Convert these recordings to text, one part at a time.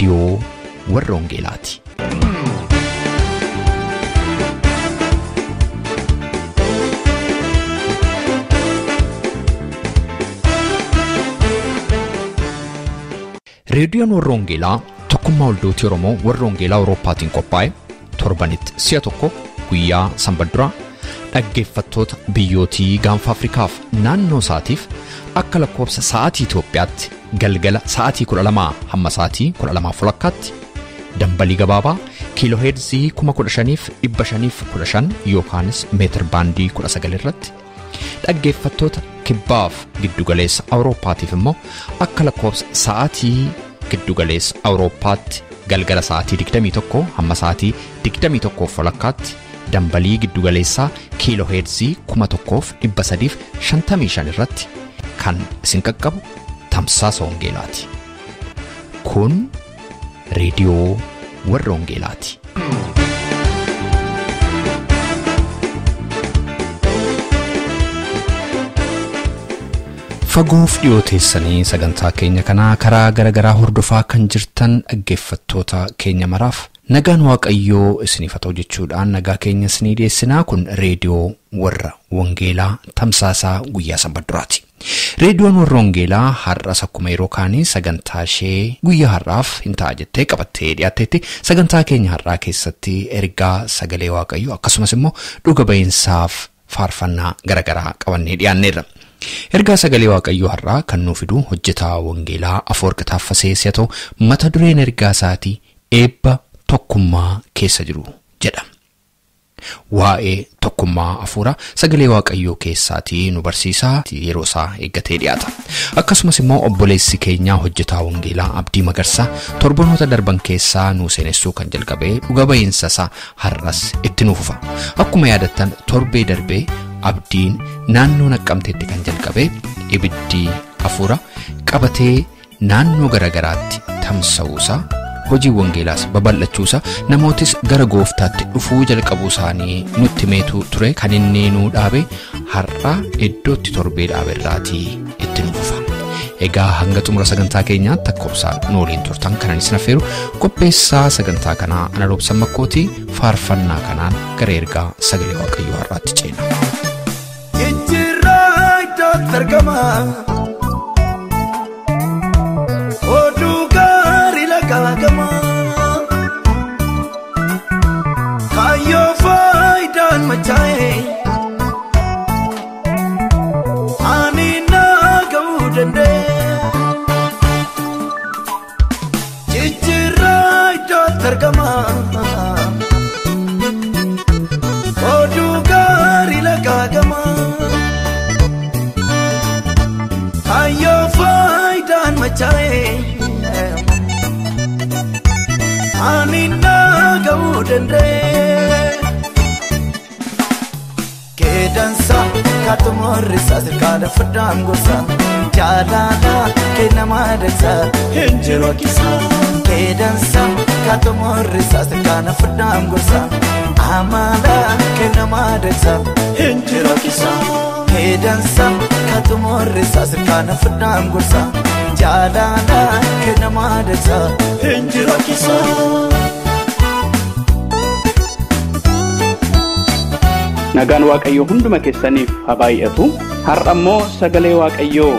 Radio warra Wangeelaati. Reediyoon warra Wangeelaa tokkummaa waldooti Oromoo warra Wangeelaa Awurooppaatiin qophaa'e torbanitti si'a tokko guyyaa Sanbadduraa dhaggeeffattoota biyyootii gaanfa Afrikaaf naannoo isaatiif akka lakkoofsa sa'aatii Itoophiyaatti galgala sa'aatii 12 hamma sa'aatii 12:00tti dambalii gabaabaa kiilooheerzii 15,515 yookaanis meetir baandii 19 irratti dhaggeeffattoota kibbaaf giddugaleessa Awurooppaatiif immoo akka lakkoofsa sa'aatii giddugaleessa Awurooppaatti galgala sa'aatii 21 hamma sa'aatii 21:00tti dambalii giddugaleessaa kiilooheerzii 1,355 irratti kan isin qaqqabu Tamsaasa Wangeelaati. Kun reediyoo warra Wangeelaati. Fagoof dhiyooteessanii sagantaa keenya kanaa karaa garagaraa hordofaa kan jirtan dhaggeeffattoota keenya maraaf nagaan waaqayyoo isiniif haa ta'u jechuudhaan nagaa keenya isinii dhiyeessinaa. Kun reediyoo warra Wangeelaa Tamsaasaa guyyaa Sanbadduraati. Reediyoon warra Wangeelaa har'as akkuma yeroo kaanii sagantaa ishee guyyaa har'aaf hin ta'a jettee qabattee dhiyaateetti. Sagantaa keenya har'aa keessatti ergaa sagalee waaqayyoo akkasumas immoo dhuga-ba'iinsaaf faarfannaa garagaraa qabannee dhiyaanneerra. Ergaa sagalee waaqayyoo har'aa kan nuuf fidu hojjetaa Wangeelaa Afework Tafessen ta'u mata dureen ergaa isaatii eebba Tokummaa keessa jiru jedha. Waa'ee Tokummaa Afuuraa sagalee waaqayyoo keessaatii nu barsiisaa yeroo isaa eeggatee dhiyaata. Akkasumas immoo obboleessi keenya hojjetaa Wangeelaa Abdii Magarsaa torbanoota darban keessaa nu seenessuu kan jalqabee dhuga-ba'iinsa isaa har'as itti nuufa. Akkuma yaadattan torbee darbee Abdiin naannoo Naqqamteetti kan jalqabee ibiddi Afuuraa qabatee naannoo garagaraatti tamsa'uusaa hojii Wangeelaas babal'achuusaa namootis gara gooftaatti dhufuu jalqabuu isaanii nutti meetu ture kan inni nuu dhaabe har'a iddootti torbee dhaaberraatii itti nuufa. Egaa hanga xumura sagantaa keenyaatti takkoobsaan nu waliin turtan kanan isin affeeru qopheessaa sagantaa kanaa ana Robsan Makooti faarfannaa kanaan gara ergaa sagalee waaqayyoo har'aatti ceena. Tergama Odugari la kalagama Kayo faidan machae Anina gaudende Chichirai do tergama Odugari la kalagama Ayo faidan machae Anina gaudende Kedansa katumorisa sirkada fadam gosa Jalala kenamadaksa hinjiro kisa Kedansa katumorisa sirkada fadam gosa Amala kenamadaksa hinjiro kisa Kedansa katumorisa sirkada fadam gosa Jalala kenamadaksa hinjiro kisa Nagaan waaqayyoo hunduma keessaniif haa baay'atu. Har'a immoo sagalee waaqayyoo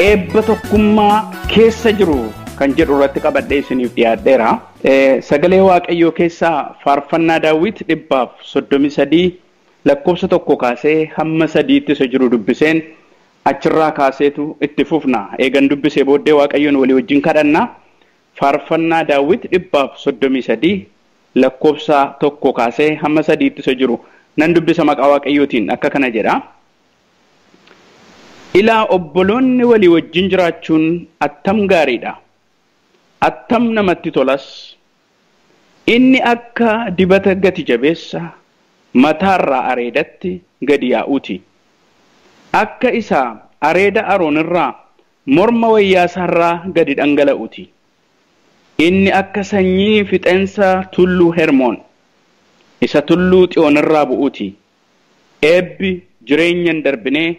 eebba tokkummaa keessa jiru kan jedhu irratti qabadhee isiniif dhiyaadheera. Sagalee waaqayyoo keessaa faarfannaa Daawit 133 lakkoofsa 1 kaasee hamma 3tti isa jiru dubbiseen achirraa kaaseetu itti fufna. Eegan dubbisee booddee waaqayyoon walii wajjin kadhanna. Faarfannaa Daawit 133 lakkoofsa 1 kaasee hamma 3tti isa jiru nan dubbisa maqaa waaqayyootiin akka kana jedha. Ilaa obboloonni walii wajjin jiraachuun attam gaariidha. Attam namatti tolas. Inni akka dibata gati jabeessa mataarraa areedatti gadi yaa'uuti. Akka isaa areeda Aroonirraa morma wayyaasaarraa gadi dhangala'uuti. Inni akka sanyii fixeensa tulluu Hermoon isa tulluu Xiyoonirraa bu'uuti. Eebbi jireenyan darbinee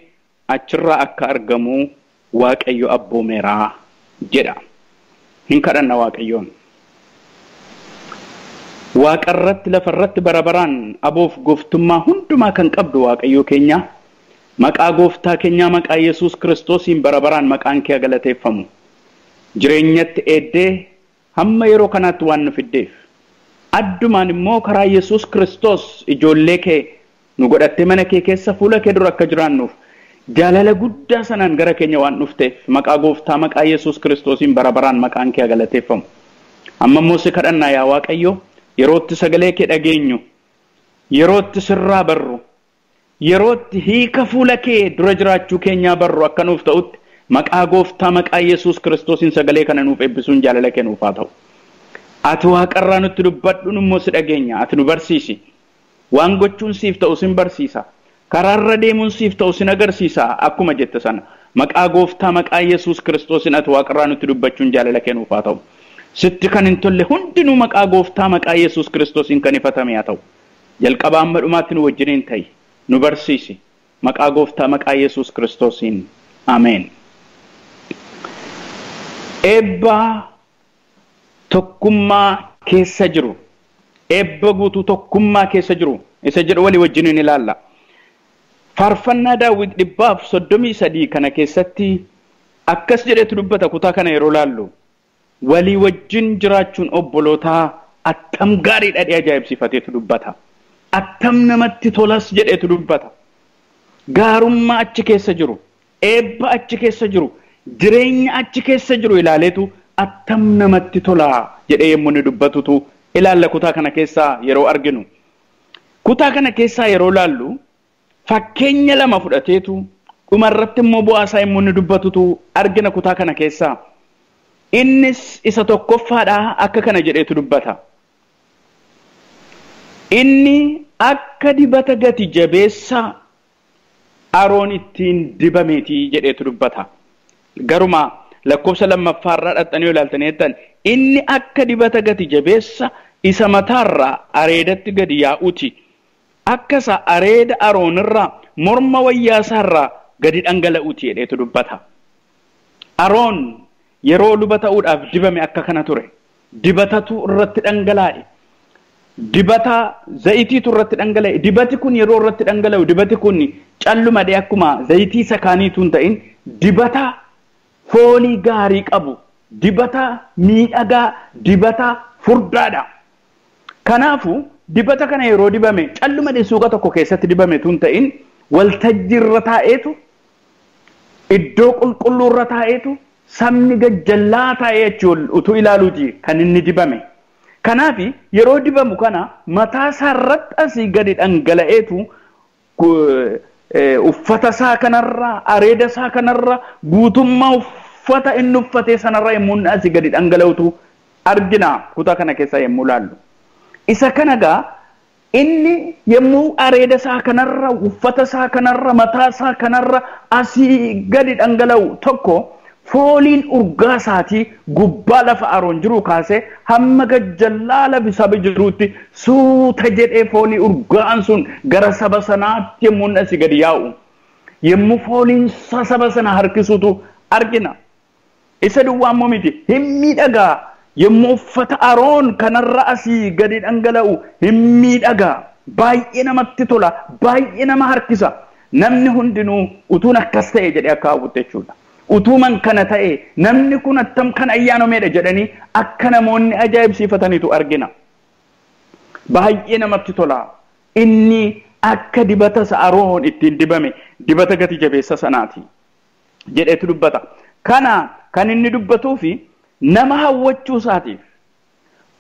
achirraa akka argamu waaqayyo abboomeeraa jedha. Hin kadhanna waaqayyoon. waaqarratti lafarratti barabaraan aboof gooftummaa hundumaa kan qabdu waaqayyoo keenya maqaa gooftaa keenya maqaa Yesuus Kiristoosiin barabaraan maqaan kee galateeffamu jireenyatti eeddee hamma yeroo kanaatti waan nu fiddeef addumaan immoo karaa Yesuus Kiristoos ijoollee kee nu godhattee mana kee keessa fuula kee dura akka jiraannuuf jaalala guddaa sanaan gara keenya waan dhufteef maqaa gooftaa maqaa Yesuus Kiristoosiin barabaraan maqaan kee galateeffamu amma immoo si kadhannaa yaa waaqayyoo yerootti sagalee kee dhageenyu yerootti sirraa barru yerootti hiika fuula kee dura jiraachuu keenyaa barru akka nuuf ta'utti maqaa gooftaa maqaa Yesuus Kiristoosiin sagalee kana nuuf eebbisuun jaalala kee nuuf haa ta'u ati waaqarraa nutti dubbadhu immoo si dhageenya ati nu barsiisi waan gochuun siif ta'u sin barsiisa karaarra deemuun siif ta'u sin agarsiisa akkuma jette sana maqaa gooftaa maqaa Yesuus Kiristoosiin ati waaqarraa nutti dubbachuun jaalala kee nuuf haa ta'u sitti kan hin tolle hundinuu maqaa gooftaa maqaa Yesuus Kiristoosiin kan ifatame haa ta'u jalqaba amma dhumaatti nu wajjiniin ta'i nu barsiisi maqaa gooftaa maqaa Yesuus Kiristoosiin ameen eebba tokkummaa keessa jiru eebba guutuu tokkummaa keessa jiru isa jedhu walii wajjiniin ilaalla faarfannaa Daawit 133 kana keessatti akkas jedhetu dubbata kutaa kana yeroo laallu walii wajjin jiraachuun obbolootaa attam gaariidha dhee ajaa'ibsiifateetu dubbata attam namatti tolas jedheetu dubbata gaarummaa achi keessa jiru eebba achi keessa jiru jireenya achi keessa jiru ilaaleetu attam namatti tola jedhee yemmuu ni dubbatutu ilaalla kutaa kana keessaa yeroo arginu kutaa kana keessaa yeroo laallu fakkeenya lama fudhateetu dhumarratti immoo bu'aasaa yemmuu ni dubbatutu argina kutaa kana keessaa innis isa tokkoffaadha akka kana jedheetu dubbata inni akka dibata gati jabeessa Aroon ittiin dibameeti jedheetu dubbata garuma lakkoofsa lammaffaarraa dhaxxanii ilaaltaneettan inni akka dibata gati jabeessa isa mataarraa areedatti gadi yaa'uti akkasa areeda Aroonirraa morma wayyaasaarraa gadi dhangala'uti jedheetu dubbata Aroon yeroo luba ta'uudhaaf dibame akka kana ture dibatatu irratti dhangalaa'e dibata zayitiitu irratti dhangala'e dibati kun yeroo irratti dhangala'u dibati kun callumadee akkuma zayitii sakaaniitu hin ta'in dibata foolii gaarii qabu dibata miidhagaa dibata furdaadha kanaafu dibata kana yeroo dibame callumadee suuqa tokko keessatti dibame tun ta'in waltajjii irra taa'eetu iddoo qulqulluu irra taa'eetu sabni gajjallaa taa'ee achi utuu ilaaluuti kan inni dibame kanaafi yeroo dibamu kana mataa isaarratti asii gadi dhangala'eetu uffata isaa kanarraa areeda isaa kanarraa guutummaa uffata inni uffatee sanarraa yemmuu asii gadi dhangala'utu argina kutaa kana keessaa yemmuu laallu isa kanagaa inni yemmuu areeda isaa kanarraa uffata isaa kanarraa mataa isaa kanarraa asii gadi dhangala'u tokko fooliin urgaa isaatii gubbaa lafa Aroon jiru kaasee hamma gajjallaa lafi saba jiruutti suuta jedhee foolii urgaan sun gara saba sanaatti yemmuu asii gadi yaa'u yemmuu fooliin saba sana harkisuutu argina isa duwwaa immoo miti hin miidhagaa yemmuu uffata Aroon kanarra asii gadi dhangala'u hin miidhagaa baay'ee namatti tola baay'ee nama harkisa namni hundinuu utuun akkas ta'e jedhee akka hawwatu jechuudha utuuman kana ta'e namni kun attam kan ayyaanomeedha jedhanii akka namoonni ajaa'ibsiifataniitu argina baay'ee namatti tola inni akka dibata Aroon ittiin dibame dibata gati jabeessa sanaati jedheetu dubbata kana kan inni dubbatuu fi nama hawwachuu isaatiif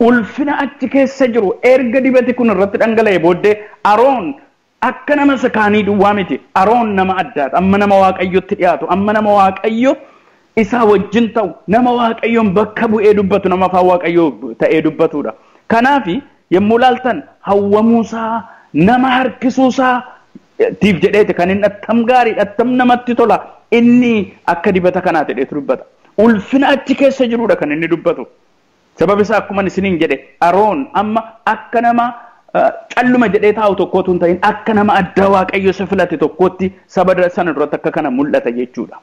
ulfina achi keessa jiru erga dibati kun irratti dhangala'e booddee Aroon akka nama sakaanii duwwaa miti Aroon nama addaata amma nama waaqayyotti dhiyaatu amma nama waaqayyo isaa wajjin ta'u nama waaqayyoon bakka bu'ee dubbatu nama afaan waaqayyoo ta'ee dubbatudha kanaafi yemmuu laaltan hawwamuusaa nama harkisuusaa tiif jedheeti kan inni attam gaarii attam namatti tola inni akka dibata kanaa jedheetu dubbata ulfina achi keessa jirudha kan inni dubbatu sababi isaa akkuma isiniin jedhe Aroon amma akka nama calluma jedhee taa'u tokkootu hin ta'in akka nama adda waaqayyo isa filate tokkootti saba sana duratti akka kana mul'ata jechuudha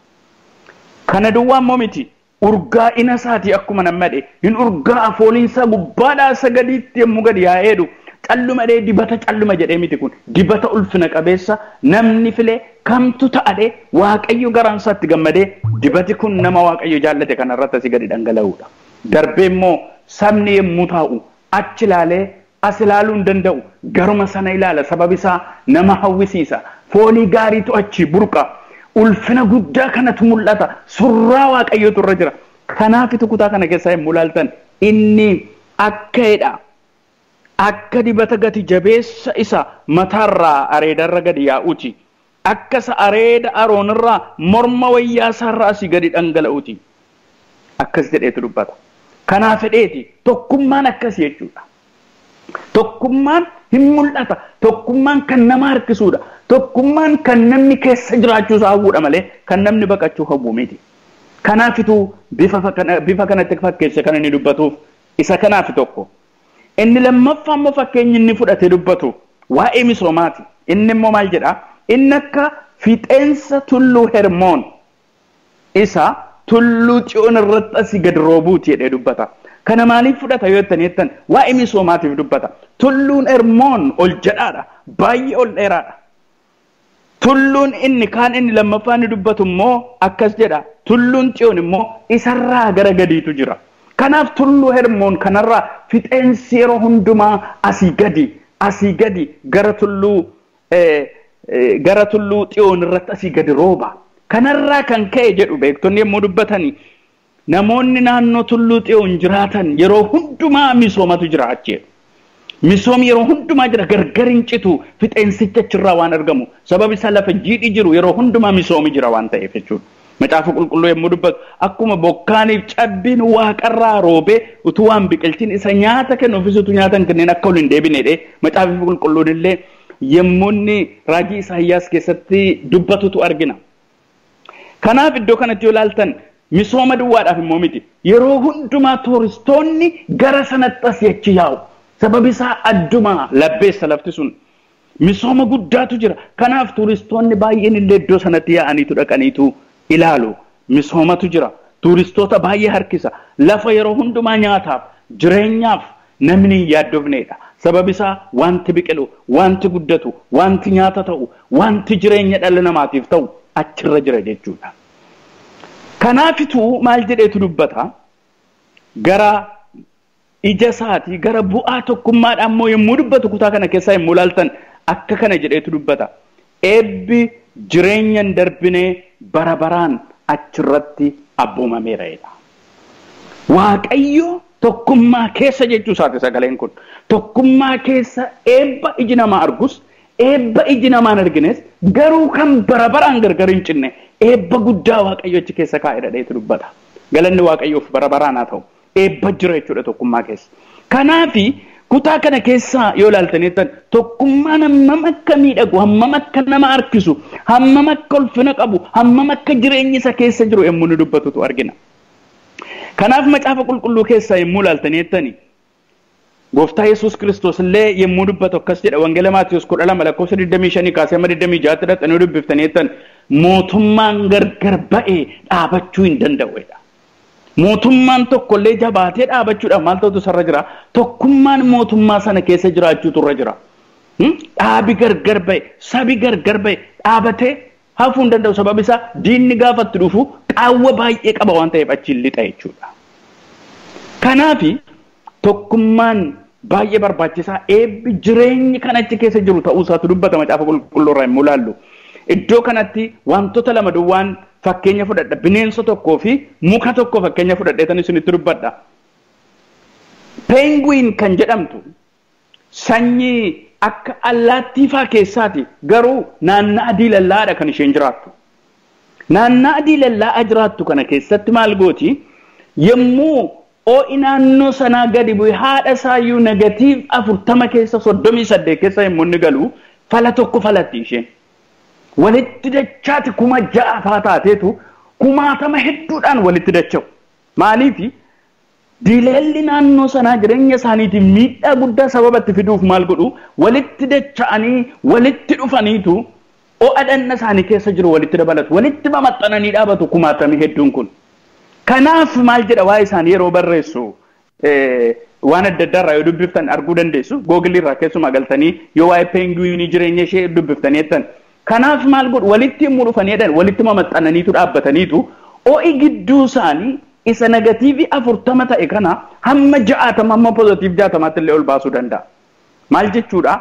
kana duwwaa immoo miti urgaa ina isaati akkuma namade hin urgaa fooliinsa gubbaadhaa sagadiitti yemmuu gadi yaa'eedu calluma dee dibata calluma jedhee miti kun dibata ulfina qabeessa namni filee kamtu ta'ade waaqayyo garaansaatti gammadee dibati kun nama waaqayyo jaallate kanarratti asii gadi dhangala'uudha. Darbee immoo sabni yemmuu taa'u achi ilaalee as ilaaluu hin danda'u garuma sana ilaala sababisaa nama hawwisiisa foolii gaariitu achi burqa ulfina guddaa kanatu mul'ata surraa waaqayyootu irra jira. Kanaafitu kutaa kana keessaa yemmuu ilaaltan inni akka'edha. Akka dibata gati jabeessa isa mataarraa areedarra gadi yaa'uuti. Akkasa areeda Aroonirraa morma wayyaasaarraa asii gadi dhangala'uuti. Akkas jedheetu dubbata. Kanaaf fedheeti tokkummaan akkas jechuudha. Tokkummaan hin mul'ata. Tokkummaan kan nama harkisuudha. Tokkummaan kan namni keessa jiraachuusaa hawwuudha malee kan namni baqachuu hawwu miti. Kanaafituu bifa kanatti fakkeesse kan inni dubbatuuf isa kanaaf tokko. Inni lammaffaa immoo fakkeenyi inni fudhatee dubbatu waa'ee misoomaati. Inni immoo maal jedhaa? Inni akka fixeensa tulluu Hermoon isa tulluu Xiyoon irratti asii gad roobuuti jedhee dubbata. Kana maaliif fudhata yoo jettan waa'ee misoomaatiif dubbata. Tulluun Hermoon ol jedhaadha. Baay'ee ol dheeraadha. Tulluun inni kaan inni lammaffaa inni dubbatu immoo akkas jedha. Tulluun Xiyoon immoo isarraa gara gadiitu jira. Kanaaf tulluu Hermoon kanarraa fixeensi yeroo hundumaa asii gadi gara tulluu Xiyoon irratti asii gadi rooba. Kanarraa kan ka'e jedhu beektonni yemmuu dubbatanii namoonni naannoo tulluu Xiyoon jiraatan yeroo hundumaa misoomatu jira achi. Misoomni yeroo hundumaa jira gargar hin citu fixeensicha achirraa waan argamu. Sababi isaa lafa jiidhi jiru yeroo hundumaa misoomi jira waan ta'eef jechuudha. Macaafa qulqulluu yemmuu dubbatu akkuma bokkaaniif cabbiin waaqarraa roobee utuu waan biqiltiin isa nyaata kennu ofiisutu nyaatan kanneen akka ol hin deebineedhe macaafa qulqulluun illee yemmuu inni raajii Isaayyaas keessatti dubbatutu argina. Kanaaf iddoo kanatti yoo ilaaltan misooma duwwaadhaaf immoo miti yeroo hundumaa tuuristoonni gara sanatti as yachi yaa'u sababi isaa adduma labbeessa lafti sun misooma guddaatu jira. Kanaaf tuuristoonni baay'een illee iddoo sanatti yaa'aniitu dhaqaniitu ilaalu misoomatu jira. Tuuristoota baay'ee harkisa. Lafa yeroo hundumaa nyaataaf jireenyaaf namni hin yaaddofneedha. Sababi isaa wanti biqilu, wanti guddatu, wanti nyaata ta'u, wanti jireenya dhala namaatiif ta'u achirra jira jechuudha. Kanaafituu maal jedheetu dubbata? Gara ija isaatii gara bu'aa tokkummaadhaan immoo yemmuu dubbatu kutaa kana keessaa yemmuu ilaaltan akka kana jedheetu dubbata. Eebbi jireenya hin darbinee bara baraan achirratti abboomameera. Waaqayyo tokkummaa keessa jechuu isaati sagaleen kun. Tokkummaa keessa eebba iji namaa argus, eebba iji namaa hin argines, garuu kan bara baraan gargar hin cinne eebba guddaa waaqayyo achi keessa kaa'ee dhadheetu dubbata. Galanni waaqayyoof bara baraan haa ta'u. Eebba jira jechuudha tokkummaa keessa. Kanaafi kutaa kana keessa yoo ilaaltaniittan tokkummaan hammam akka miidhagu, hammam akka nama harkisu, hammam akka ulfina qabu, hammam akka jireenyi isa keessa jiru yemmuu nu dubbatutu argina. Kanaaf macaafa qulqulluu keessaa yemmuu ilaaltaniittani Gooftaa Yesuus Kiristoos illee yemmuu dubbatu akkas jedha Wangeela Maatiyos 12:25 kaasee 26 dhaqanii dubbiftaniittan mootummaan gargar ba'ee dhaabachuu hin danda'uudha. Mootummaan tokkollee jabaatee dhaabachuudhaaf maal ta'utu sarra jira? Tokkummaan mootummaa sana keessa jiraachuutu irra jira. Dhaabi gargar ba'e, sabi gargar ba'e dhaabatee hafuu hin danda'u. Sababi isaa diinni gaafatti dhufu qaawwa baay'ee qaba waan ta'eef achiin lixa jechuudha. Kanaafi tokkummaan baay'ee barbaachisaa eebbi jireenyi kan achi keessa jiru ta'uu isaatu dubbata macaafa qulqulluu irraa yemmuu ilaallu. Iddoo kanatti wantoota lama duwwaan fakkeenya fudhadha. Bineensa tokkoo fi muka tokko fakkeenya fudhadheetan isinitti dubbadha. Penguin kan jedhamtu sanyii akka allaattii faa keessaati garuu naannaa diilallaadha kan isheen jiraattu. Naannaa diilallaa jiraattu kana keessatti maal gooti? Yemmuu oo'i naannoo sanaa gadi bu'e haadha isaayyuu negatiiv 40 keessa 38 keessa yemmuu inni galu fala tokko falatti isheen. Walitti dachaati 6,000 faa taateetu 60 hedduudhaan walitti dacha'u. Maaliifi diilalli naannoo sanaa jireenya isaaniitiin miidhaa guddaa sababatti fiduuf maal godhu walitti dacha'anii walitti dhufaniitu o'a dhanna isaanii keessa jiru walitti dabalatu walitti mamaxxananii dhaabatu 60 hedduun kun. Kanaaf maal jedha waa isaan yeroo barreessu waan adda addaarraa yoo dubbiftan arguu dandeessu. Google irraa keessumaa galtanii yoo waa'ee peenguinii jireenya ishee dubbiftanii jettan. Kanaaf maal godhu walitti immoo dhufanii jedhan walitti maxxananiitu dhaabbataniitu ho'i gidduu isaanii isa negatiivii 40 ta'e kana hamma 60 hamma pozitiiv 60 illee ol baasuu danda'a. Maal jechuudha?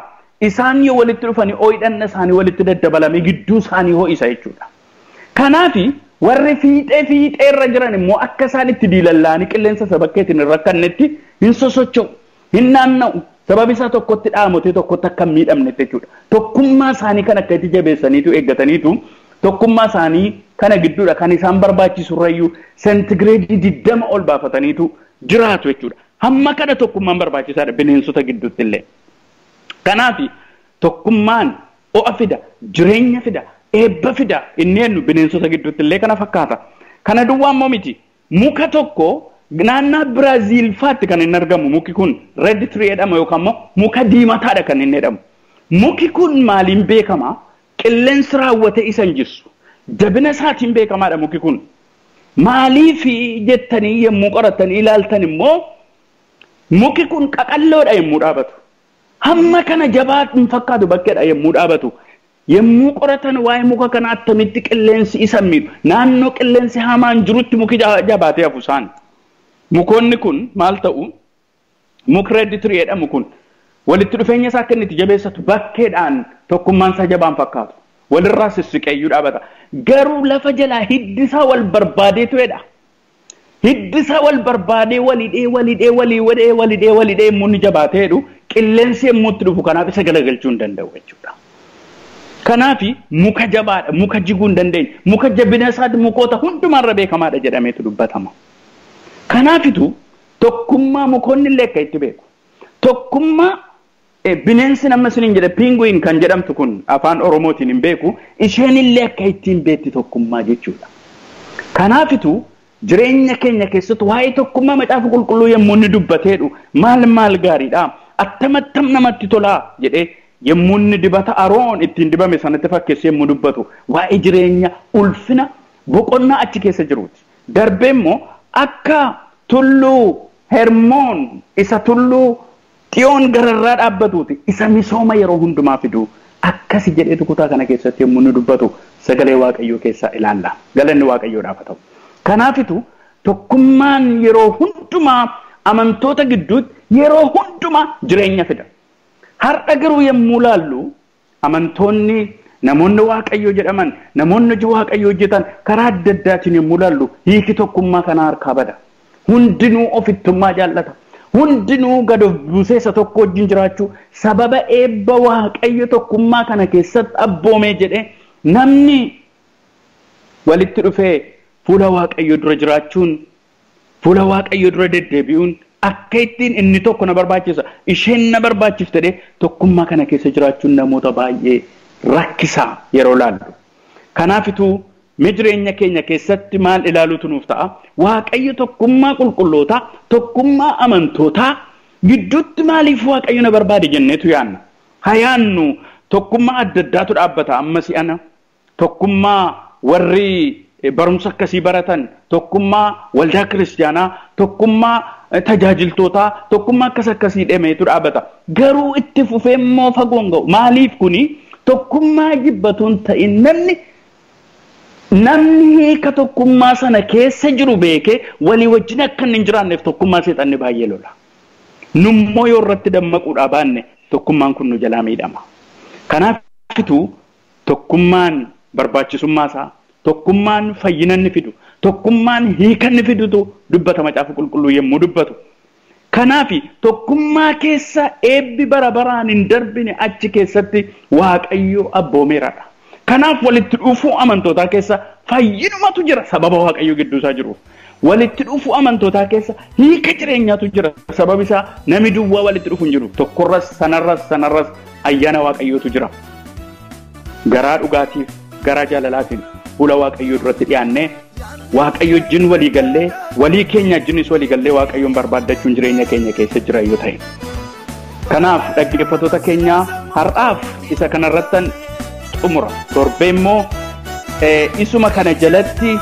Isaan yoo walitti dhufanii ho'idhanna isaanii walitti daddabalame gidduu isaanii ho'isa jechuudha. Kanaafi warri fiixee irra jiran immoo akka isaan itti diilallaanii qilleensa sabakkeetiin irra kannetti hin sosocho'u, hin naanna'u. Sababi isaa tokkotti dhaamotee tokkotti akka hin miidhamnetti jechuudha. Tokkummaa isaanii kan akka itti jabeessaniitu eeggataniitu tokkummaa isaanii kana gidduudha kan isaan barbaachisurrayyuu seentigireedii 20 ol baafataniitu jiraatu jechuudha. Hamma kana tokkummaan barbaachisaadha bineensota gidduutti illee. Kanaafi tokkummaan ho'a fida, jireenya fida, eebba fida inni eenyu bineensota gidduutti illee kana fakkaata. Kana duwwaa immoo miti. Muka tokko naannaa Biraaziil faatti kan inni argamu muki kun red tree jedhama yookaan immoo muka diimataadha kan inni jedhamu. Muki kun maaliin beekama? Qilleensi raawwate isa hin jirsu. Jabina isaatiin beekamaadha muki kun. Maaliif jettanii yommuu qoratanii ilaaltan immoo muki kun qaqalloodha yommuu dhaabatu. Hamma kana jabaa hin fakkaatu bakkeedha yommuu dhaabatu. Yommuu qoratan waa'ee muka kana attamitti qilleensi isa miidhu. Naannoo qilleensi hamaan jirutti muki jabaatee hafu isaan. Mukoonni kun maal ta'u? Muki red tree jedhamu kun walitti dhufeenya isaa akka inni itti jabeessatu bakkeedhaan tokkummaan isaa jabaan fakkaatu. Walirraa sissiqeeyyuu dhaabata. Garuu lafa jalaa hiddi isaa wal barbaadeetu jedha. Hiddi isaa wal barbaadee walidhee immoo ni jabaateedhu qilleensi yommuu itti dhufu kanaaf isa galagalchuu hin danda'u jechuudha. Kanaafi muka jabaadha, muka jiguu hin dandeenye, muka jabina isaati mukoota hundumaarra beekamaadha jedhameetu dubbatama. Kanaafitu tokkummaa mukoonni illee akka itti beeku. Tokkummaa bineensi nama isiniin jedhe pinguin kan jedhamtu kun afaan Oromootiin hin beeku, isheen illee akka ittiin beekti tokkummaa jechuudha. Kanaafitu jireenya keenya keessatti waa'ee tokkummaa macaafa qulqulluu yommuu inni dubbateedhu maal gaariidha. Attam namatti tolaa jedhee yommuu inni dibata Aroon ittiin dibame sanatti fakkeessee yommuu dubbatu waa'ee jireenya ulfina boqonnaa achi keessa jiruuti. Darbee immoo akka tulluu Hermoon isa tulluu Xiyoon gararraa dhaabbatuuti isa misooma yeroo hundumaa fidu akkasi jedheetu kutaa kana keessatti yommuu inni dubbatu sagalee waaqayyoo keessaa ilaalla. Galanni waaqayyoodhaaf haa ta'u. Kanaafitu tokkummaan yeroo hundumaa amantoota gidduutti yeroo hundumaa jireenya fida. Har'a garuu yommuu laallu amantoonni namoonni waaqayyoo jedhaman namoonni hojii waaqayyoo hojjetan karaa adda addaatiin yommuu laallu hiiki tokkummaa kana harkaa bada. Hundinuu ofittummaa jaallata. Hundinuu gad of buuseessa tokko wajjin jiraachuu sababa eebba waaqayyo tokkummaa kana keessatti abboomee jedhee namni walitti dhufee fuula waaqayyo dura jiraachuun fuula waaqayyo dura deddeebi'uun akka ittiin inni tokko na barbaachisa isheen na barbaachifte tokkummaa kana keessa jiraachuun namoota baay'ee rakkisaa yeroo laallu. Kanaafituu jireenya keenya keessatti maal ilaaluutu nuuf ta'a? Waaqayyo tokkummaa qulqullootaa, tokkummaa amantootaa gidduutti maaliif waaqayyo na barbaade jenneetu yaanna. Hayaannu tokkummaa adda addaatu dhaabbata amma si'ana. Tokkummaa warri barumsa akkasii baratan, tokkummaa waldaa kiristaanaa, tokkummaa tajaajiltootaa, tokkummaa akkasii dhemeetu dhaabbata. Garuu itti fufee immoo fagoon ga'u. Maaliif kuni tokkummaa jibbatuun ta'in namni hiika tokkummaa sana keessa jiru beekee walii wajjin akka hin jiraanneef tokkummaa seexanni baay'ee lola. Nummoo yoo irratti dammaquudhaa baanne tokkummaan kun nu jalaa miidhama. Kanaafitu tokkummaan barbaachisummaa isaa, tokkummaan fayyina inni fidu, tokkummaan hiika inni fidutu dubbata macaafa qulqulluu yommuu dubbatu. Kanaafi tokkummaa keessa eebbi bara baraan hin darbine achi keessatti waaqayyo abboomeeradha. Kanaaf walitti dhufuu amantootaa keessa fayyinumatu jira sababa waaqayyo gidduu isaa jiruuf. Walitti dhufuu amantootaa keessa hiika jireenyaatu jira sababa isaa nami duwwaa walitti dhufu hin jiru. Tokkorras sanarras ayyaana waaqayyootu jira. Garaa dhugaatiif garaa jaalalaatiin fuula waaqayyoo duratti dhiyaannee waaqayyo wajjin walii gallee walii keenya wajjinis walii gallee waaqayyoon barbaaddachuun jireenya keenya keessa jira yoo ta'e. Kanaaf dhaggeeffattoota keenya har'aaf isa kanarrattan xumura. Torbee immoo isuma kana jalatti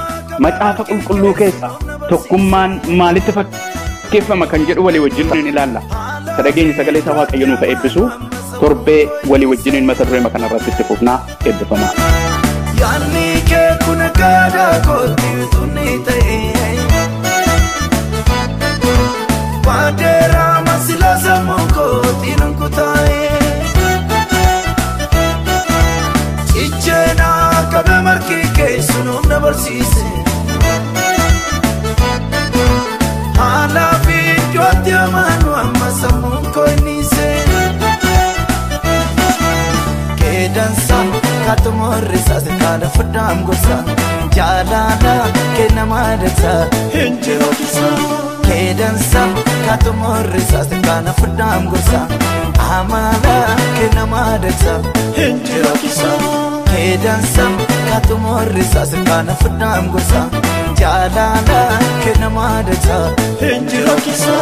macaafa qulqulluu keessa tokkummaan maalitti fakkeeffama kan jedhu walii wajjin ilaalla. Sadaqeen sagalee isaa waaqayyoo nuuf eebbisu torbee walii wajjin mata duree kana irratti itti fufnaa eebbifamaa. Yaanni kee kun gaadhaa kooti tunni ta'e Wadeera masila sammuu kooti nunkutaa'e Icheena qabe markii keessu nuuf na barsiise Haala fi iddootti amaanu amma sammuu koonise Keedansa katumorri saasi kaadha fudhaan gosa Jaalala kenna maadata hinjiroo kisa Keedansa katumorri saasi kaadha fudhaan gosa Amala kenna maadata hinjiroo kisa Keedansa katumorri saasi kaadha fudhaan gosa Jaalala kenna maadata hinjiroo kisa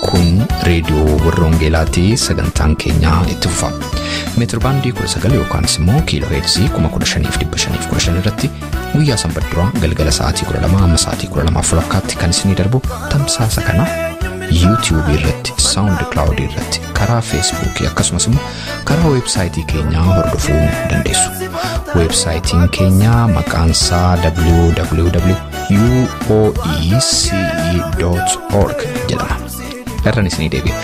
Kun reediyoo Warra Wangeelaatii sagantaan keenyaa itti fufa. Meetir baandii 19 yookaan immoo kiiloo heerzii 15,515 irratti guyyaa sanbadduraa galgala sa'aatii 12 amma sa'aatii 12:40tti kan isinii darbu tamsaasa kana YouTube irratti, SoundCloud irratti, karaa Facebook akkasumas immoo karaa websaayitii keenyaa hordofuu dandeessu. Websaayitiin keenyaa maqaansaa www.uoece.org jedhama. Irraan isinii deebi'a.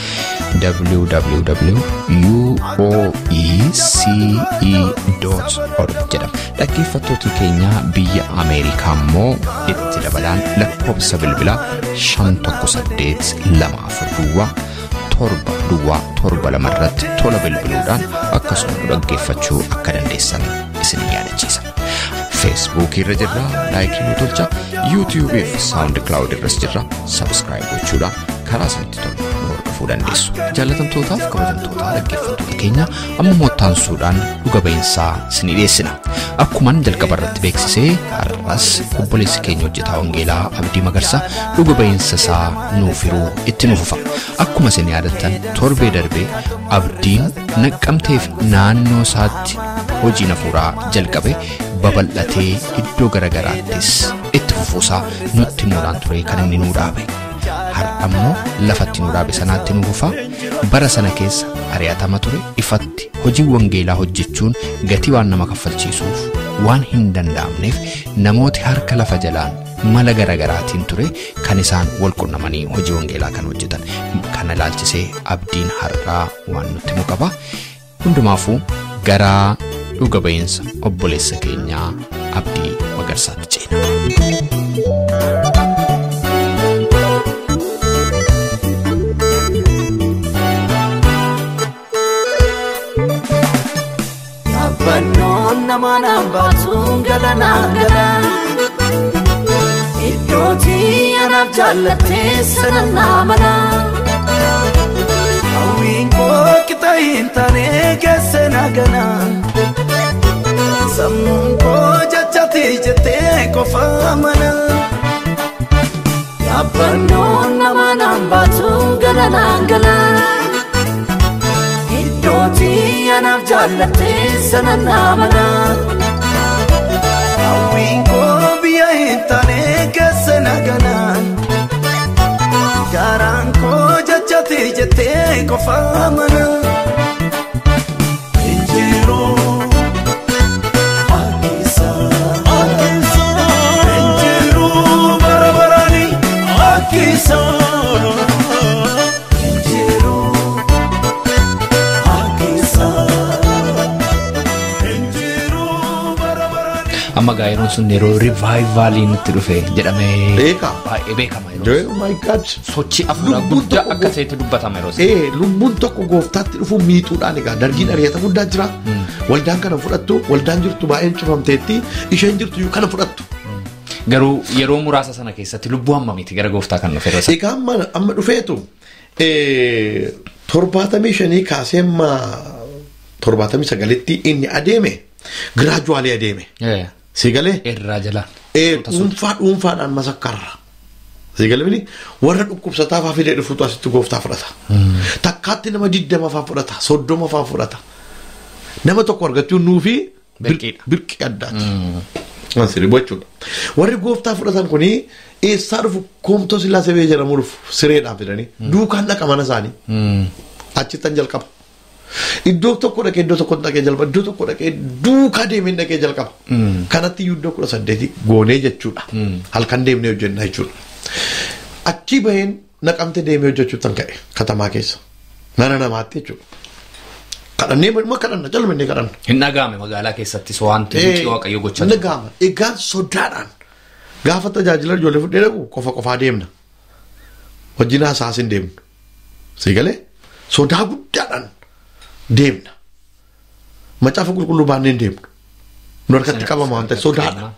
www.uoece.org jedhama. Dhaggeeffattoota keenyaa biyya Ameerikaa immoo itti dabalaan lakkoofsa bilbilaa 51324 irratti tola bilbiluudhaan akkasuma dhaggeeffachuu akka dandeessan isin yaadachiisa. Facebook irra jirra, laayikii nu tolcha, YouTube fi SoundCloud irras jirra, subscribe gochuudhaan karaa isinitti tolu hordofuu dandeessu. Jaallatamtootaaf kabajamtoota dhaggeeffattoota keenya amma moottaansuudhaan dhuga-ba'iinsaa isinii dhiyeessina. Akkuman jalqaba irratti beeksisee har'as obboleessi keenya hojjetaa wangeelaa Abdii Magarsaa dhuga-ba'iinsa isaa nuuf hiruu itti nu fufa. Akkuma isin yaadattan torbee darbee Abdiin Naqqamteef naannoo isaatti hojii hafuuraa jalqabe babal'atee iddoo garagaraattis itti fufuusaa nutti himuudhaan ture kan inni nuu dhaabe. Har'a immoo lafatti nuu dhaabe sanaatti nuu fufa. Bara sana keessa ari'atama ture ifatti hojii wangeelaa hojjechuun gatii waan nama kaffalchiisuuf waan hin danda'amneef namooti harka lafa jalaan mala garagaraatiin ture kan isaan wal qunnamanii hojii wangeelaa kan hojjetan. Kana ilaalchisee Abdiin har'aa waan nutti himu qaba. Hundumaafuu gara dhuga-ba'iinsa obboleessa keenyaa Abdii Magarsaatti ceena. Abbannoon nama nambaatuun galanaan galaan iddootii anaaf jaallattee sanan naamanaa hawwiin koo qixa hin taane keessa naganaa sammuun koo jajjatee jettee qofa amanaa abbannoon nama nambaatuun galanaan galaan iddootii anaaf jaallattee sanan naamanaa hawwiin koo biyya hin taane keessa naganaa garaan koo jajjatee jettee qofa amanaa injiruu injiruu barabarani akkisa amma gaayiroon sun yeroo rivaayivaalii nutti dhufe jedhamee baay'ee beekama yeroo. Oh my God. Sochii afuuraa guddaa akka ta'etti dubbatama yeroo. Lubbuun tokko gooftaatti dhufu miituudhaan egaa dargiin ari'ata guddaa jira. Waldaan kana fudhattu, waldaan jirtu baay'een cufamteetti, isheen jirtu iyyuu kana fudhattu. Garuu yeroo muraasa sana keessatti lubbuu hammamiiti gara gooftaa kan dhufe yeroo. Egaa amma dhufeetu 75 kaasee amma 79tti inni adeeme giraajuwaalee adeeme. Sagalee irraa jalaan dhuunfaadhaan masakkarra sagalee bini warra dhukkubsataaf hafidee dhufuutu asitti gooftaa fudhata. Takkaatti nama 20 fa'aa fudhata 30 fa'aa fudhata. Nama tokko argachuun nuufi birqii addaati. Asirri bochuudha. Warri gooftaa fudhatan kuni eessaa dhufu koomtoo sillaasee bee jedhamu dhufu sireedhaan fidanii duukaan dhaqa mana isaanii. Achittan jalqaba. Iddoo tokko dhaqee iddoo tokko dhaqee jalqaba iddoo tokko dhaqee duukaa deemee dhaqee jalqaba. Kanatti iddoo 18 goonee jechuudha. Halkan deemnee hojjennaa jechuudha. Achi baheen naqamte deemee hojjechuutan ka'e katamaa keessa. Mana namaatti jechuudha. Kadhannee ma kadhanna jalmannee kadhanna. Hin dhagaame magaalaa keessattis wanti waaqayyo gochaa jira. Hin dhagaama. Egaan sodaadhaan gaafa tajaajila ijoollee fudhee dhaqu qofaa deemna. Wajjin haasaas hin deemnu. Sagalee sodaa guddaadhaan deemna. Macaafa qulqulluu baannee hin deemnu. Nu harkatti qabama waan ta'eef sodaadha.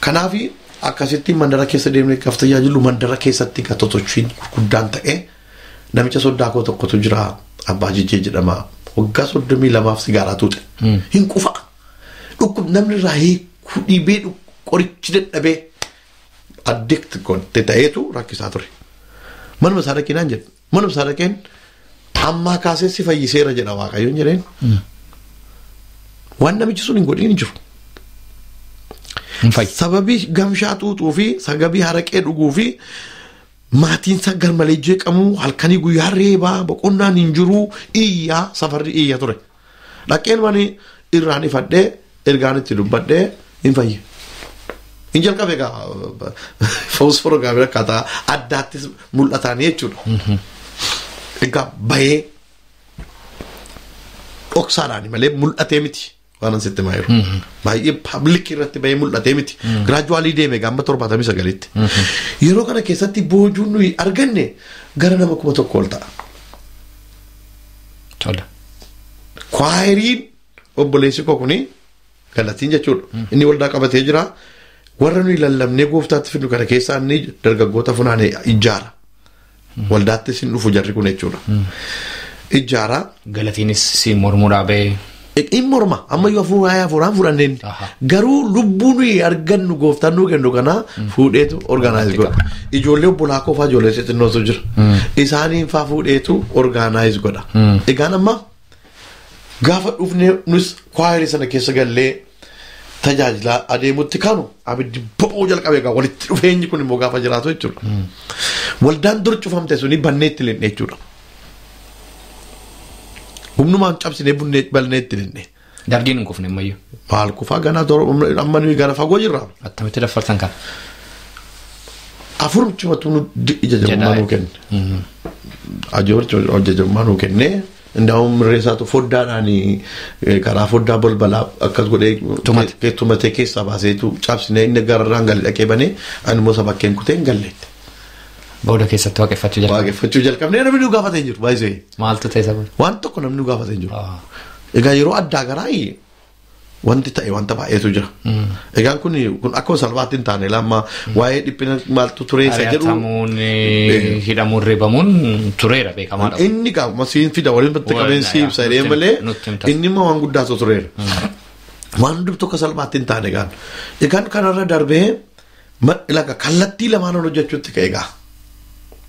Kanaaf akkasitti mandara keessa deemnee gaafa tajaajilu mandara keessatti totochiin guddaan ta'ee namicha sodaa koo tokkotu jira. Abbaa Jijjee jedhama. Waggaa 32 sigaaraa tuute. Hin qufa. Dhukkub namni irraa hiikuu dhibee qorichi dadhabee addict godhe ta'eetu rakkisaa ture. Manuma isaa dhaqee naan jedhu. Manuma isaa dhaqeen ammaa kaasee si fayyiseera jedha waaqayyoon jedheen. Waan namichi sun hin godhin hin jiru. Sababii gamshaa xuuxuu fi sababii haraqee dhuguu fi maatiin isaa garmalee jeeqamu halkanii guyyaa reebaa boqonnaan hin jiru iyyaa safarri iyya ture. Dhaqeen mani irraan ifadhee ergaan itti dubbadhee hin fayye. Hin jalqabe egaa foosforo gaafii akkaataa addaattis mul'ataanii jechuudha. Egaa bahee dhoksaadhaan malee mul'atee miti waan asitti maa jiru. Baay'ee paablik irratti bahee mul'atee miti. Giraajuwaalii deeme gaamba 79tti. Yeroo kana keessatti boojuun nuyi arganne gara nama 1,000 ol ta'a. Tola. Kwaayiriin obboleessi koo kuni galatiin jechuudha. Inni waldaa qabatee jira. Warra nuyi lallabnee gooftaatti fidnu kana keessaa inni dargaggoota funaanee ijaara. Waldaatti sin dhufu jarri kun jechuudha. Ijaara. Galatiinis si mormuudhaa ba'ee. In morma ammayyuu hafuuraan fudhanneen garuu lubbuu nuyi argannu gooftaan nuu kennu kana fuudheetu orgaanaayiz godha. Ijoollee obbolaa qofaa ijoollee xixinnootu jira. Isaaniin faa fuudheetu orgaanaayiz godha. Egaan amma gaafa dhufnee nus kwaayirii sana keessa gallee tajaajilaa adeemutti kanu abiddi bo'oo jalqabee egaa walitti dhufeenyi kun immoo gaafa jiraatu jechuudha. Waldaan dur cufamte suni banneetti lenne jechuudha. Humnumaan cabsinee bunnee balneetti lenne. Dardiin hin kufne ammayyuu. Maal kufaa ganaa amma nuyi gara fagoo jirra. Attamitti dafartan kan. Afurchumatu nu ija jammaa nuu kenne. Ajajammaa nuu kenne. Ndaa'um reessaatu foddaadhaan karaa foddaa balbalaa akkas godhee tumatee keessaa baaseetu cabsinee inni gararraan galee dhaqee banee ani immoo sabakkeen kutee hin galleetti. Booda keessatti waaqeffachuu jalqabne. Waaqeffachuu jalqabnee namni nu gaafatee hin jiru baay'isee. Maaltu ta'e sababa? Waan tokko namni nu gaafatee hin jiru. Egaa yeroo addaa garaa wanti ta'e wanta baay'eetu jira. Egaan kun akkuma salphaatti hin taane lamma waa'ee dhiphina maaltu ture isa jedhu. Ari'atamuun hidhamuun reebamuun tureera beekamaadha. Inni gaafuma siin fida waliin batti qabeensi ibsa jedhee malee inni immoo waan guddaatu tureera. Waan hundi tokko salphaatti hin taane egaan. Egaan kanarra darbee kallattii lamaan hojjechuutti ka'e egaa.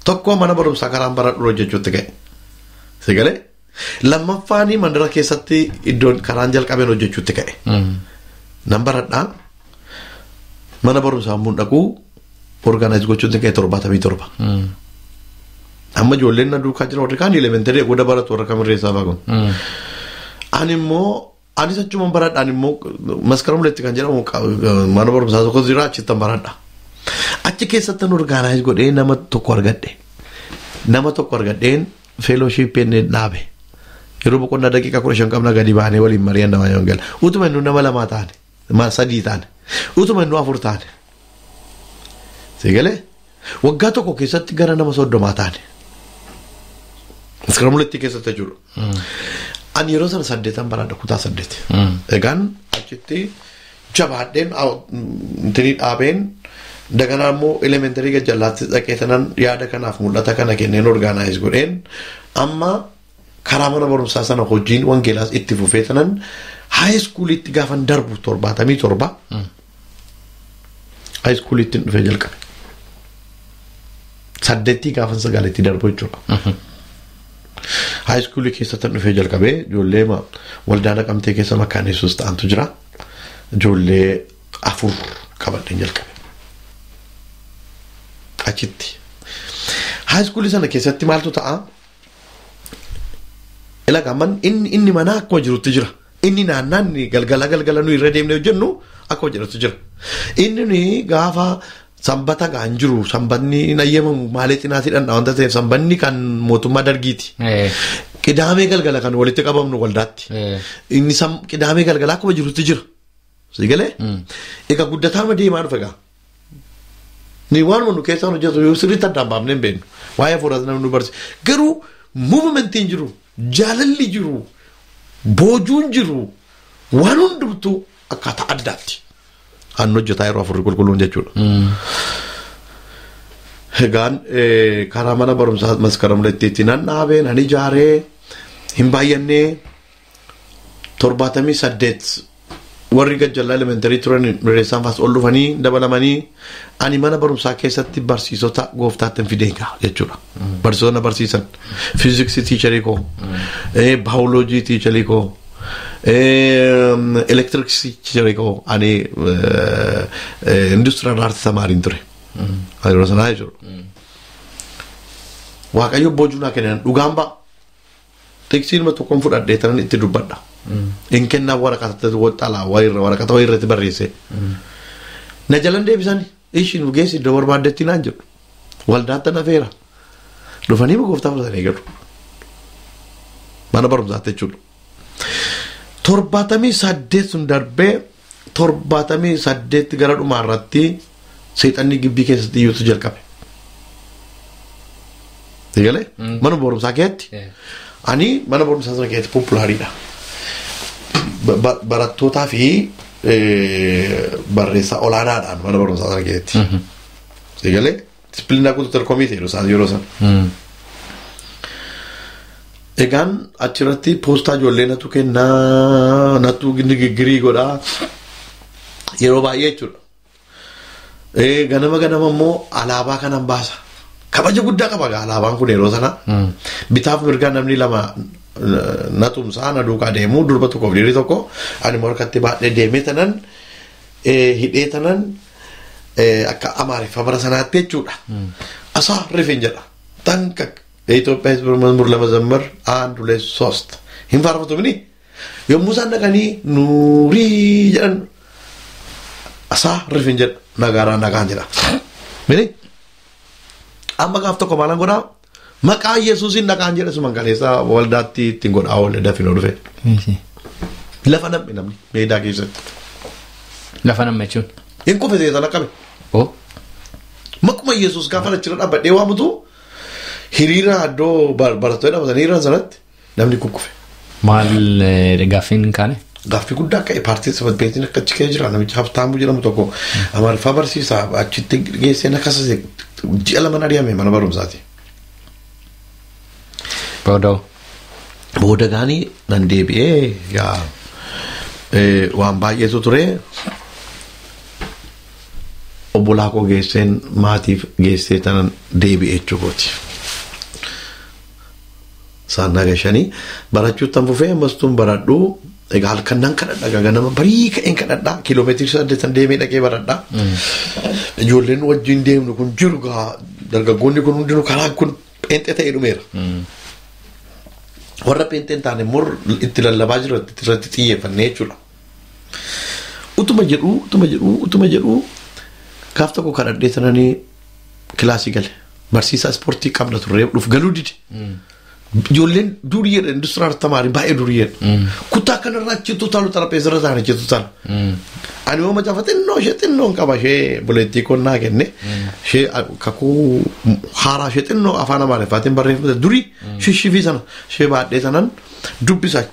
Tokko mana barumsaa karaan baradhu hojjechuutti ka'e. Sagalee. Lammaffaanii mandara keessatti iddoon karaan jalqabeen hojjechuutti ka'e. Nan baradhaa mana barumsaa immoo dhaquu orgaanaayiz gochuutti ka'e 77. Amma ijoolleen na duukaa jira warri kaan elementary goda baratu warra kamirreessaa baakun. Ani immoo anis achuma baradhaan immoo maskaramuletti kan jedhamu mana barumsaa tokko jira achittan baradha. Achi keessatti orgaanaayiz godhee nama tokko argadhe. Nama tokko argadheen fellowship inni dhaabe. Yeroo boqonnaa daqiiqaa 15 qabna gadi baanee waliin mari'an nama yoongala. Utuma inni nama 2 taane, 3 taane. Utuma inni 4 taane. Sagalee waggaa tokko keessatti gara nama 30 taane. Maskaramuletti keessatti jechuudha. Ani yeroo sana 8 baradha kutaa 8. Egaan achitti jabaadheen intini dhaabeen daganaa immoo elementary gajjallaatti dhaqee tanan yaada kanaaf mul'ata kana kenneen orgaanaayiz godheen amma karaa mana barumsaa sana hojiin wangeelaas itti fufee tanan high schoolitti gaafan darbu 77 high schoolitti dhufee jalqabe 8 gaafan 9tti darbu jechuudha. High schoolii keessatti dhufee jalqabee ijoollee waldaa Naqamtee keessa Makkaan Yesuus ta'antu jira. ijoollee 4 qabadheen jalqabe. Achitti. High school sana keessatti maaltu ta'a? Ilaga man inni mana akkuma jirutti jira. Inni naannaan galgala nu irra deemnee hojjennu akkuma jirutti jira. Inni gaafa Sambata kan jiru sambanni nayyamamu maalitti naasiidhaan wanta ta'eef sambanni kan mootummaa dargiiti. Qidaamee galgala kan walitti qabamnu waldaatti. Inni qidaamee galgala akkuma jirutti jira. Sigalee? Egaa guddataa ma deemaa dhufe gaa. Ni waan nu keessaa hojjetu yoo sirriitti addaan baafnee hin beeknu. Waa'ee fuudhata namni nu barsiisa. Garuu muuvimentiin jiru, jaalalli jiru, boojuun jiru, waan hundumtuu akkaataa addaatti. An hojjetaa yeroo 4 qulqulluun jechuudha. Egaan karaa mana barumsaa maskaram latteetti nan dhaabee nan ijaaree hin baay'annee 78 warri gajjallaa elementarii turan reessaan faas ol dhufanii dabalamanii ani mana barumsaa keessatti barsiisota gooftaatti fideegaa jechuudha. Barsiisota barsiisan fiiziksii tiicharii koo baayoloojii tiicharii koo electrics tiicharii ani industrial arts tamaariin ture. Yeroo sanaa jechuudha. Waaqayyo boojunaa kennan dhugaan ba'a. Teksiin tokkoon fudhadhee tanan itti dubbadha. In kennaa waraqata xalaa waraqata irratti barreesse. Na jalan deebisanii ishiin geessi iddoo barbaaddetti naan jedhu. Waldaatti na feera. Dhufanii gooftaa fudhatanii galu. Mana barumsaatti jechuudha. 78 sun darbee 78 gara dhumaarratti seexanni gibbii keessatti iyyuutu jalqabe. Egalee mana barumsaa keessatti ani mana barumsaa sana keessatti populaariidha. Barattootaa fi barreessaa olaanaadhaan mana barumsaa sana keessatti. Egalee disipiliinaa kutuutar komitee yeroo sana. Egaan achirratti poostaa ijoollee natu kennaa natu gigirii godhaa yeroo baay'ee jechuudha. Ganama immoo alaabaa kanan baasa. Kabaja guddaa qaba alaabaan kun yeroo sana. Bitaaf mirgaa namni lama na tumsaa na duukaa deemu durba tokkoof dhiirri tokko ani morkatti baadhee deemee tanan hidhee tanan akka amaariffa bara sanaatti jechuudha. Asaa rifin jedha. Tanka Itoophiyaa Hizbul Mazmur ለመዘመር 1 2 3 hin faarfatu mini yommuu isaan dhaqanii nuurii jedhan asaa rifin jedha nagaaraa nagaan jedha mini amma gaaf tokko maalan godhaa maqaa Yesuusin nagaan jedha suman kaleessaa waldaatti ittiin godhaa oolle dafinoo dhufe lafa namni meedaa keessatti lafa namni jechuun hin kufe sana qabe maquma Yesuus gaafa achirra dhaabbadhee waamutu hiriira addoo barattoota dhabatan hiriira sanatti namni kukkufe. Maal gaaffiin kaane? Gaaffii guddaa akka paartii sabat beektiin akka achi keessa jira namichi haftaamuu jedhamu tokko amaariffaa barsiisaa achitti geesseen akkasas ji'a lama ari'ame mana barumsaati. Booda gaanii nan deebi'ee waan baay'eetu ture. Obbolaa koo geesseen maatiif geessee tanan deebi'ee jechuukooti. Saan nagashanii barachuutti hanfufee ammastuun baradhu egaa halkan nan kadhadha ganama barii ka'een kadhadha kiiloomeetirii 8 deemee dhaqee baradha. Ijoolleen wajjin deemnu kun jiru gaa dargaggoonni kun hundinuu karaan kun pheenxee ta'ee dhumeera. Warra pheenxeen taane immoo itti lallabaa jiru irratti xiyyeeffannee jechuudha. Utuma jedhu gaaf tokko kadhadhee sananii kilaasii gale barsiisaa ispoortii qabna turre dhuuf galuu dide. Ijoolleen duriyyeedha industiraal tamaari baay'ee duriyyeedha. Kutaa kanarraa achitti utaalu xarapheesarra ta'an achitti utaala. Ani yoo macaafa xinnoo qaba ishee buleettii konnaa kenne ishee kakuu haaraa ishee xinnoo afaan amaariffaatiin barreeffamte durii shishifii sana ishee baadhee sanan dubbisa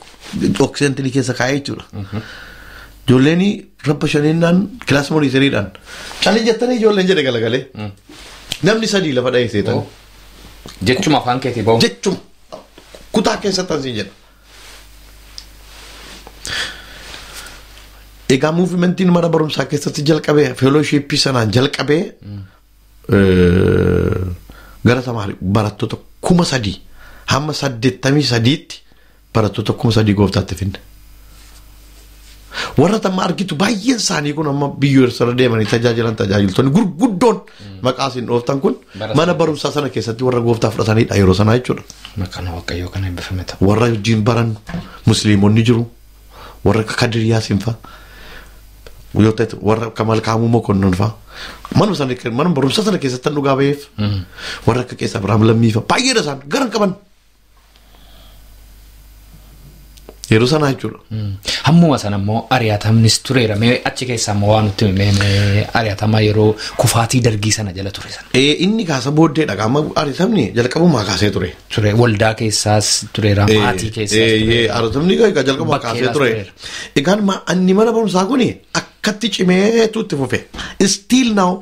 oksijentilii keessa kaa'ee jechuudha. Ijoolleen rabba shaninnaan kilaas moniiseriidhaan callee jettanii ijoolleen jedhe galagalee namni 3 lafa dhayeessee ta'u. Jechuma afaan keetii bahu. Jechuma kutaa keessatti asii jedha. Egaa muuvimentiin mana barumsaa keessatti jalqabee feelooshipii sanaan jalqabee gara tamaari barattoota 3,000 hamma 83tti barattoota 3,000 gooftaatti finne. warra tamma argitu baay'een isaanii kun amma biyyoolessarra deemanii tajaajiltoonni gurguddoon maqaa isin dhooftan kun mana barumsaa sana keessatti warra gooftaa fudhatanidha yeroo sanaa jechuudha. Maqaan waaqayyoo kana eebbifame ta'u. Warra wajjin baran musliimonni jiru warra akka Kadiriyaa Sinfaa yoo ta'e warra akka Malkaamuu Mokonnon fa'aa mana barumsaa sana keessatti dhugaa ba'eef warra akka Qees Abiraam Lammiifaa baay'eedha isaan garan qaban. Yeroo sanaa jechuudha. Hammuma sana immoo ari'atamnis tureera. Achi keessaa immoo waan nutti himee ari'atamaa yeroo kufaatii dargii sana jala ture sana. Inni kaasa booddeedha. Amma ari'atamni jalqabumaa kaasee ture. Ture waldaa keessaas tureera. Maatii keessaas tureera. Ari'atamni jalqabumaa kaasee ture. Egaan inni mana barumsaa kuni akkatti cimeetu itti fufe. Still now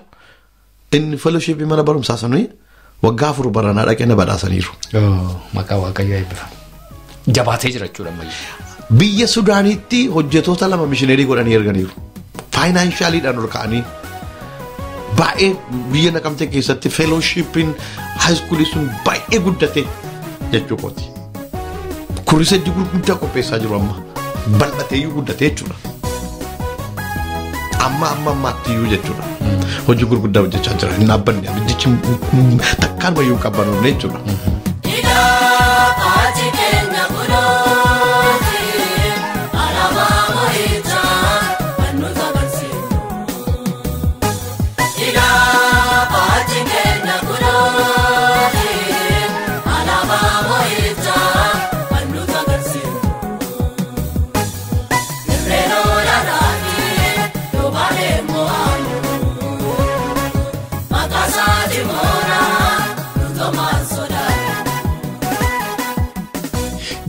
inni fellowship mana barumsaa sanuu waggaa 4 baranaa dhaqee na badhaasaniiru. Maqaa waaqayyoo eebbifamu. Jabaatee jira jechuudha ammayyaa. Biyya Sudaanitti hojjetoota 2 mishineerii godhanii erganiiru. Faayinaanshaliidhaan ol ka'anii baay'ee biyya Naqamtee keessatti feelooshippiin haayiskuulii sun baay'ee guddate jechuu kooti. Kuriseejii gurguddaa qopheessaa jiru amma. Bal'ateeyyuu guddatee jechuudha. Ammaattiyyuu jechuudha. Hojii gurguddaa hojjechaa jira. Hin dhaabbanne abiddichi takkaan bayyuu qabbanoofne jechuudha.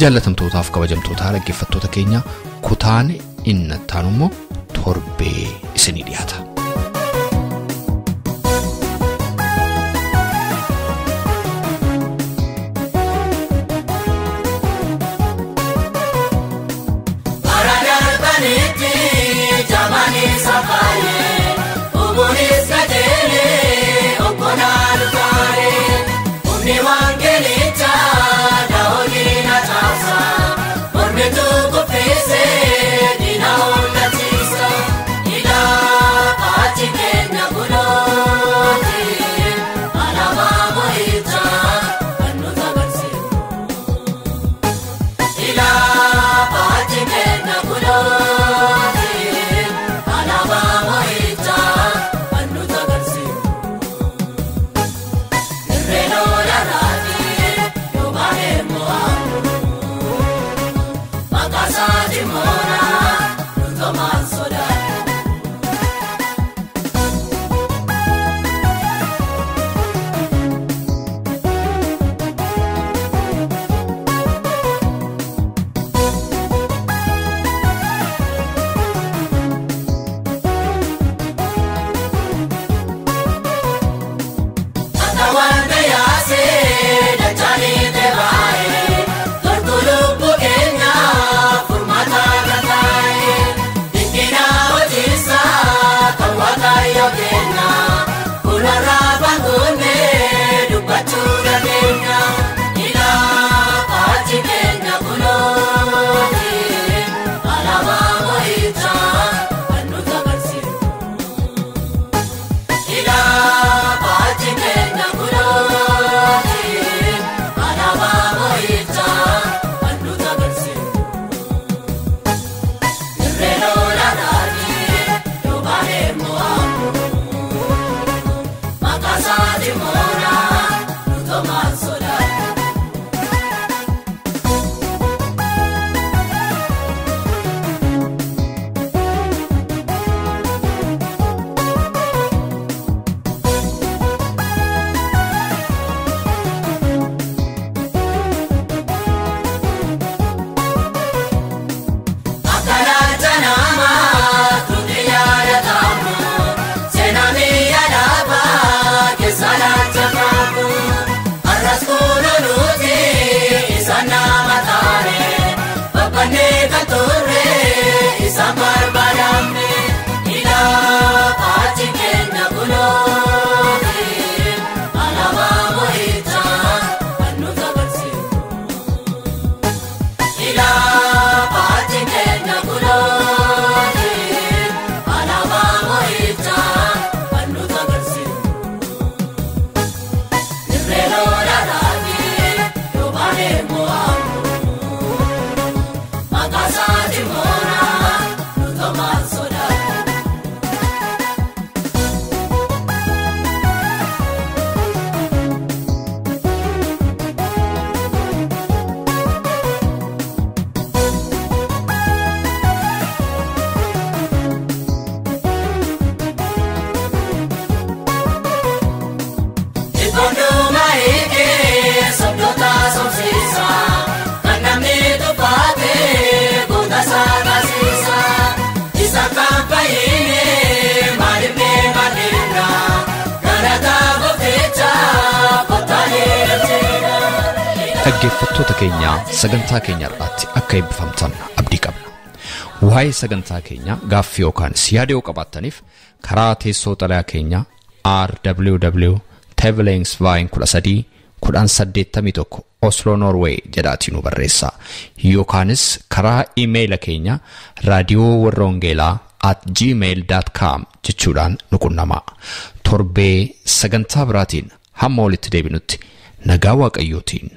Jaallatamtootaaf kabajamtootaa dhaggeeffattoota keenya kutaan inni itti aanu immoo torbee isinii dhiyaata. Reno la Dhaggeeffattoota keenya sagantaa keenya irratti akka eebbifamtan abdii qabna. Waa'ee sagantaa keenya gaaffii yookaan yaada yoo qabaattaniif karaa teessoo xalayaa keenya rww@tevelingsvine13 Oslo Norway jedhaatiin nu barreessaa yookaanis karaa iimeeyila keenya raadiyoowarrawangeelaa@gmail.com jechuudhaan nu qunnamaa. Torbee sagantaa biraatiin hamma walitti deebinutti nagaa waaqayyootiin